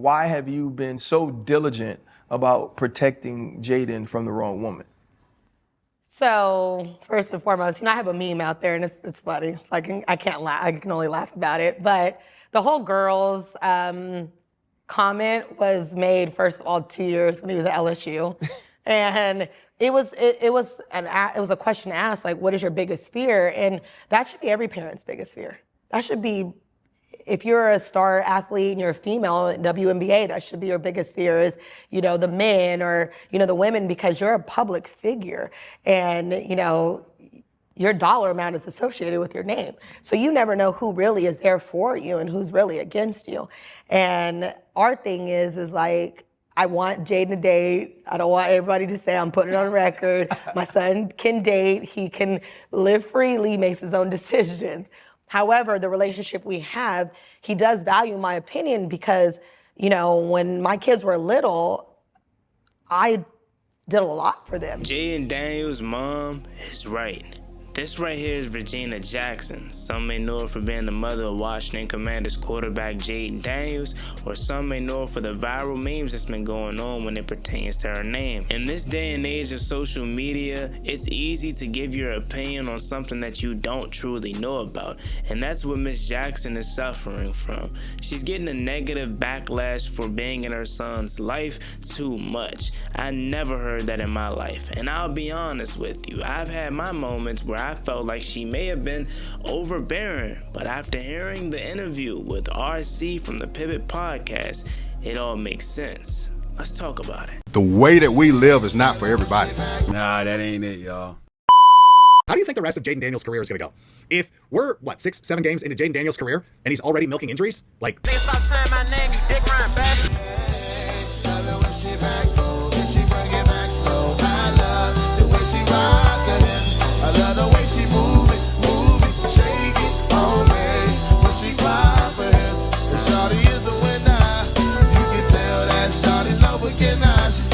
why have you been so diligent about protecting Jayden from the wrong woman? So first and foremost, I have a meme out there, and it's funny. So I can't laugh. I can only laugh about it. But the whole girls comment was made, first of all, 2 years when he was at LSU, and it was a question asked, like, what is your biggest fear? And that should be every parent's biggest fear. That should be, if you're a star athlete and you're a female in WNBA, that should be your biggest fear is, the men or, the women, because you're a public figure and, your dollar amount is associated with your name. So you never know who really is there for you and who's really against you. And our thing is like, I want Jayden to date. I don't want everybody to say I'm putting it on record. My son can date. He can live freely, he makes his own decisions. However, the relationship we have, he does value my opinion because, when my kids were little, I did a lot for them. Jayden Daniels' mom is right. This right here is Regina Jackson. Some may know her for being the mother of Washington Commanders quarterback Jayden Daniels, or some may know her for the viral memes that's been going on when it pertains to her name. In this day and age of social media, it's easy to give your opinion on something that you don't truly know about, and that's what Miss Jackson is suffering from. She's getting a negative backlash for being in her son's life too much. I never heard that in my life, and I'll be honest with you, I've had my moments where I felt like she may have been overbearing, but after hearing the interview with RC from the Pivot Podcast, it all makes sense. Let's talk about it. The way that we live is not for everybody. Nah, that ain't it, y'all. How do you think the rest of Jayden Daniels' career is going to go? If we're, 6, 7 games into Jayden Daniels' career, and he's already milking injuries? Like, stop saying my name, you dick riding bastard. I love the way she move it, shake it on me. When she cry for him, and shawty is the winner. You can tell that shawty's no beginner, she's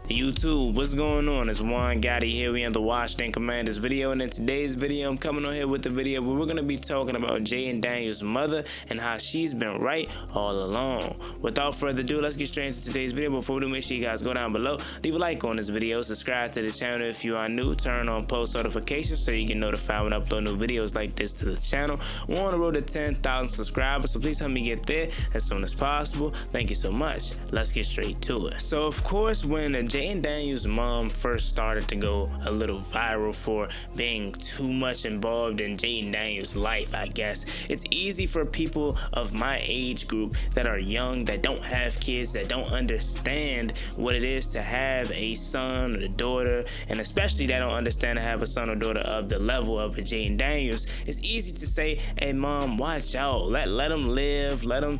YouTube, what's going on? It's Juan Gotti here. We on the Washington Commanders video, and in today's video, I'm coming on here with the video where we're going to be talking about Jayden Daniels' mother and how she's been right all along. Without further ado, let's get straight into today's video. Before we do, make sure you guys go down below, leave a like on this video, subscribe to the channel if you are new, turn on post notifications so you get notified when I upload new videos like this to the channel. We're on the road to 10,000 subscribers, so please help me get there as soon as possible. Thank you so much. Let's get straight to it. So, of course, when Jayden Daniels' mom first started to go a little viral for being too much involved in Jayden Daniels' life, I guess, it's easy for people of my age group that are young, that don't have kids, that don't understand what it is to have a son or a daughter, and especially that don't understand to have a son or daughter of the level of a Jayden Daniels. It's easy to say, hey mom, watch out, let him live, let him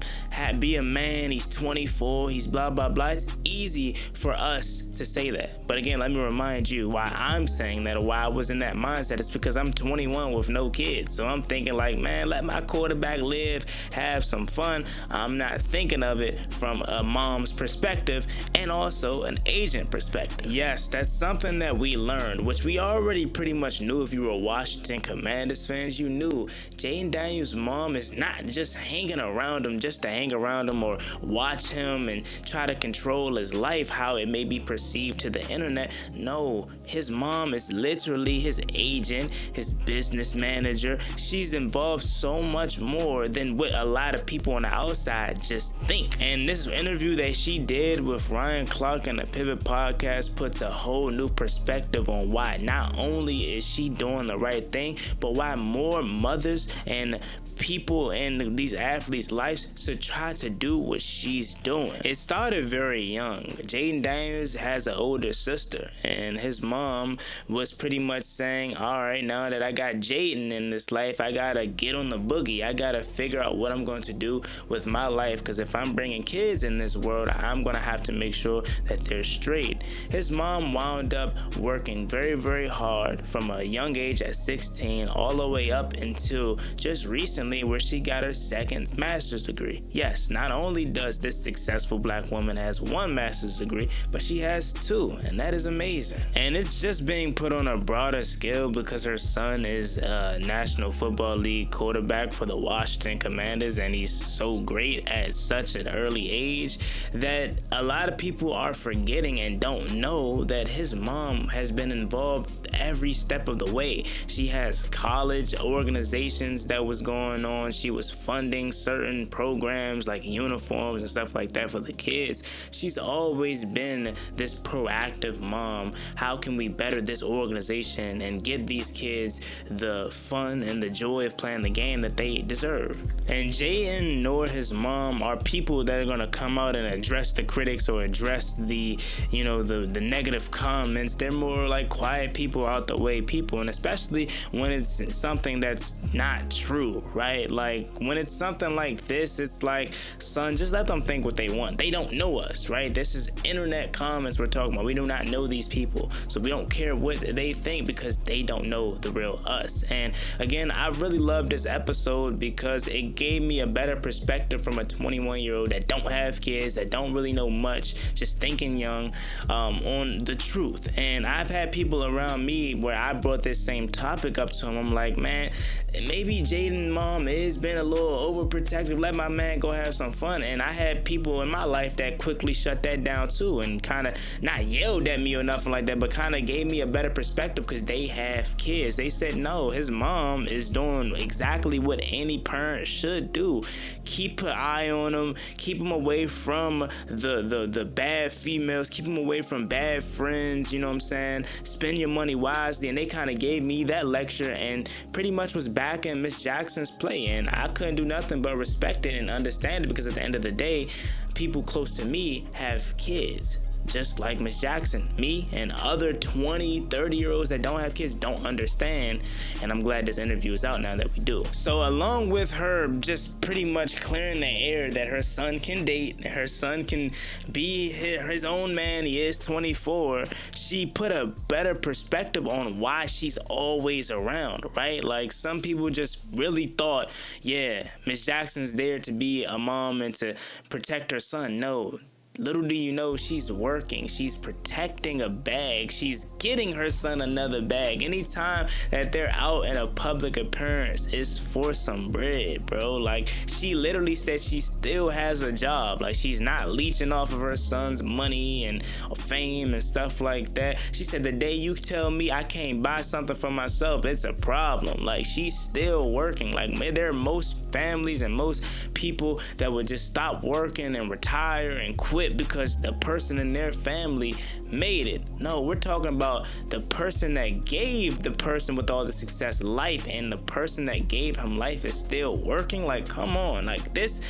be a man, he's 24, he's blah blah blah. It's easy for us to say that, but again, let me remind you why I'm saying that, or why I was in that mindset. It's because I'm 21 with no kids, so I'm thinking like, man, let my quarterback live, have some fun. I'm not thinking of it from a mom's perspective and also an agent perspective. Yes, that's something that we learned, which we already pretty much knew. If you were Washington Commanders fans, you knew Jayden Daniels' mom is not just hanging around him just to hang around him or watch him and try to control his life how it may be perceived to the internet. No, his mom is literally his agent, his business manager. She's involved so much more than what a lot of people on the outside just think. And this interview that she did with Ryan Clark and the Pivot Podcast puts a whole new perspective on why not only is she doing the right thing, but why more mothers and people in these athletes' lives should try to do what she's doing. It started very young. Jayden Daniels has an older sister, and his mom was pretty much saying, all right, now that I got Jayden in this life, I gotta get on the boogie. I gotta figure out what I'm going to do with my life, because if I'm bringing kids in this world, I'm gonna have to make sure that they're straight. His mom wound up working very, very hard from a young age at 16 all the way up until just recently recently where she got her second master's degree. Yes, not only does this successful black woman has one master's degree, but she has two, and that is amazing. And it's just being put on a broader scale because her son is a National Football League quarterback for the Washington Commanders, and he's so great at such an early age that a lot of people are forgetting and don't know that his mom has been involved every step of the way. She has college organizations that was going on. She was funding certain programs like uniforms and stuff like that for the kids. She's always been this proactive mom. How can we better this organization and give these kids the fun and the joy of playing the game that they deserve? And Jayden nor his mom are people that are going to come out and address the critics or address the negative comments. They're more like quiet people, out the way people, and especially when it's something that's not true, right? Like when it's something like this, it's like, son, just let them think what they want. They don't know us, right? This is internet comments we're talking about. We do not know these people, so we don't care what they think because they don't know the real us. And again, I really love this episode because it gave me a better perspective from a 21-year-old that don't have kids, that don't really know much, just thinking young, on the truth. And I've had people around me where I brought this same topic up to him. I'm like, man, maybe Jayden's mom is being a little overprotective. Let my man go have some fun. And I had people in my life that quickly shut that down too, and kind of not yelled at me or nothing like that, but kind of gave me a better perspective because they have kids. They said, no, his mom is doing exactly what any parent should do. Keep an eye on him, keep him away from the bad females, keep him away from bad friends, you know what I'm saying? Spend your money wisely. And they kind of gave me that lecture and pretty much was backing Miss Jackson's play, and I couldn't do nothing but respect it and understand it because at the end of the day, people close to me have kids. Just like Miss Jackson, me and other 20, 30-year-olds that don't have kids don't understand, and I'm glad this interview is out now that we do. So along with her just pretty much clearing the air that her son can date, her son can be his own man, he is 24, she put a better perspective on why she's always around, right? Like some people just really thought, yeah, Miss Jackson's there to be a mom and to protect her son. No. Little do you know, she's working, she's protecting a bag, she's getting her son another bag. Anytime that they're out in a public appearance, it's for some bread, bro. Like, she literally said she still has a job. Like, she's not leeching off of her son's money and fame and stuff like that. She said, the day you tell me I can't buy something for myself, it's a problem. Like, she's still working. Like, there are most families and most people that would just stop working and retire and quit because the person in their family made it. No, we're talking about the person that gave the person with all the success life, and the person that gave him life is still working. Like, come on. Like, this,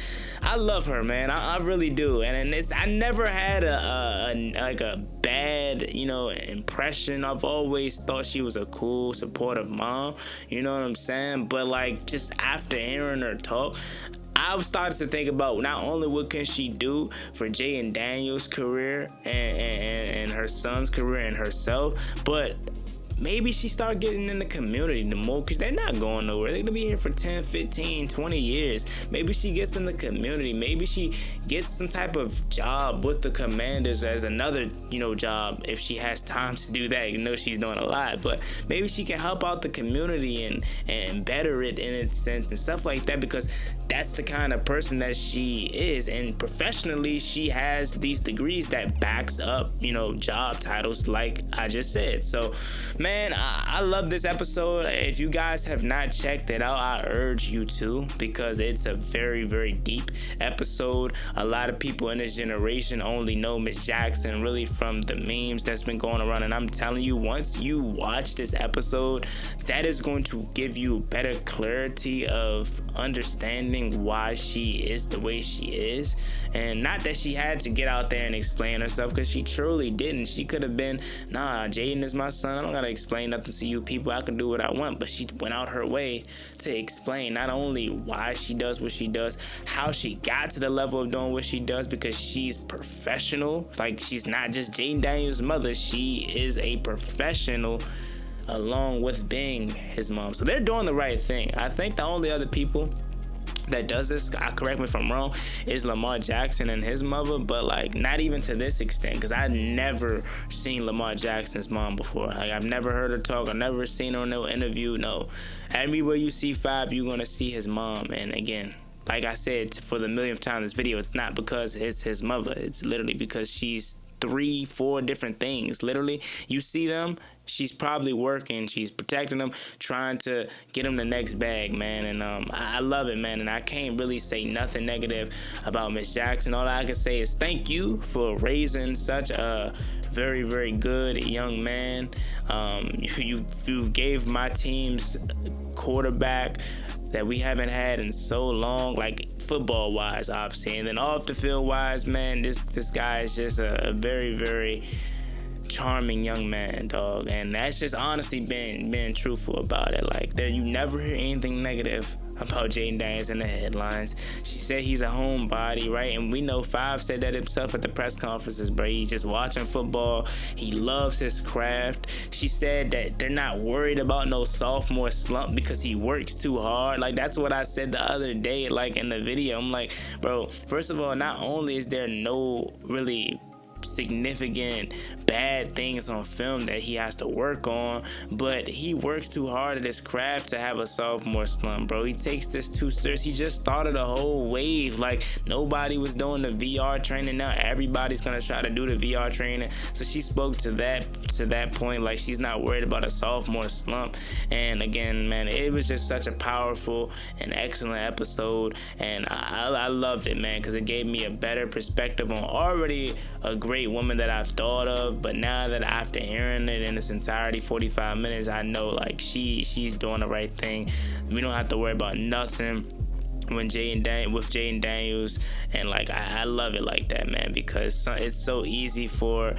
I love her, man. I really do. And it's, I never had a bad, impression. I've always thought she was a cool, supportive mom. You know what I'm saying? But like, just after hearing her talk, I started to think about not only what can she do for Jayden Daniels' career and her son's career and herself, but maybe she start getting in the community the more, because they're not going nowhere. They're going to be here for 10, 15, 20 years. Maybe she gets in the community. Maybe she gets some type of job with the Commanders as another, job if she has time to do that. She's doing a lot, but maybe she can help out the community and better it in its sense and stuff like that, because that's the kind of person that she is. And professionally, she has these degrees that backs up, job titles like I just said. So, man, I love this episode. If you guys have not checked it out, I urge you to, because it's a very, very deep episode. A lot of people in this generation only know Miss Jackson really from the memes that's been going around, and I'm telling you, once you watch this episode, that is going to give you better clarity of understanding why she is the way she is. And not that she had to get out there and explain herself, because she truly didn't. She could have been, nah, Jayden is my son, I don't gotta explain nothing to you people, I can do what I want. But she went out her way to explain not only why she does what she does, how she got to the level of doing what she does, because she's professional. Like, she's not just Jayden Daniels' mother, she is a professional along with being his mom. So they're doing the right thing. I think the only other people that does this, correct me if I'm wrong, is Lamar Jackson and his mother, but like not even to this extent, because I've never seen Lamar Jackson's mom before. Like I've never heard her talk, I've never seen her in no interview. No, everywhere you see Fab, you're gonna see his mom. And again, like I said for the millionth time in this video, it's not because it's his mother, it's literally because she's 3-4 different things. Literally, you see them, she's probably working, she's protecting them, trying to get them the next bag, man. And I love it, man. And I can't really say nothing negative about Miss Jackson. All I can say is thank you for raising such a very, very good young man. You gave my team's quarterback that we haven't had in so long, like football wise, obviously, and then off the field wise, man, this guy is just a very, very charming young man, dog. And that's just honestly being truthful about it. Like there, you never hear anything negative about Jayden Daniels in the headlines. She said he's a homebody, right? And we know Five said that himself at the press conferences, bro. He's just watching football. He loves his craft. She said that they're not worried about no sophomore slump because he works too hard. Like that's what I said the other day, like in the video. I'm like, bro, first of all, not only is there no really significant bad things on film that he has to work on, but he works too hard at his craft to have a sophomore slump, bro. He takes this too serious. He just started a whole wave. Like nobody was doing the VR training. Now everybody's gonna try to do the VR training. So she spoke to that point. Like she's not worried about a sophomore slump. And again, man, it was just such a powerful and excellent episode, and I loved it, man, because it gave me a better perspective on already a great woman that I've thought of, but now that after hearing it in its entirety, 45 minutes, I know like she's doing the right thing. We don't have to worry about nothing with Jayden Daniels, and like I love it like that, man, because it's so easy for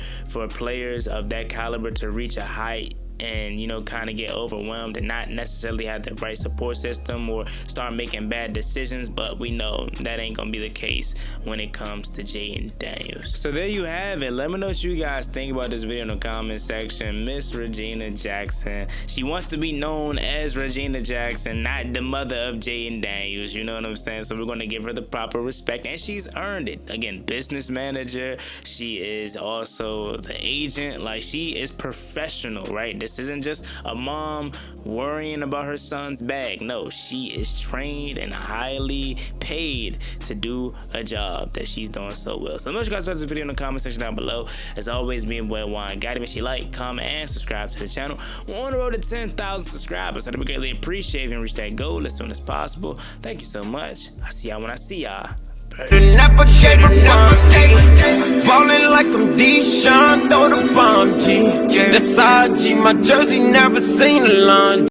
players of that caliber to reach a height and, you know, kind of get overwhelmed and not necessarily have the right support system or start making bad decisions. But we know that ain't gonna be the case when it comes to Jayden Daniels. So there you have it. Let me know what you guys think about this video in the comment section. Miss Regina Jackson, she wants to be known as Regina Jackson, not the mother of Jayden Daniels, you know what I'm saying? So we're gonna give her the proper respect, and she's earned it. Again, business manager, she is also the agent. Like she is professional, right? This isn't just a mom worrying about her son's bag. No, she is trained and highly paid to do a job that she's doing so well. So let me know what you guys thought of this video in the comment section down below. As always, me and boy Juan Gotti, make sure you like, comment, and subscribe to the channel. We're on the road to 10,000 subscribers, so that we greatly appreciate and reach that goal as soon as possible. Thank you so much. I'll see y'all when I see y'all. Ballin' like I'm Deshaun, throw the bomb, G. That's IG, my jersey never seen a laundry.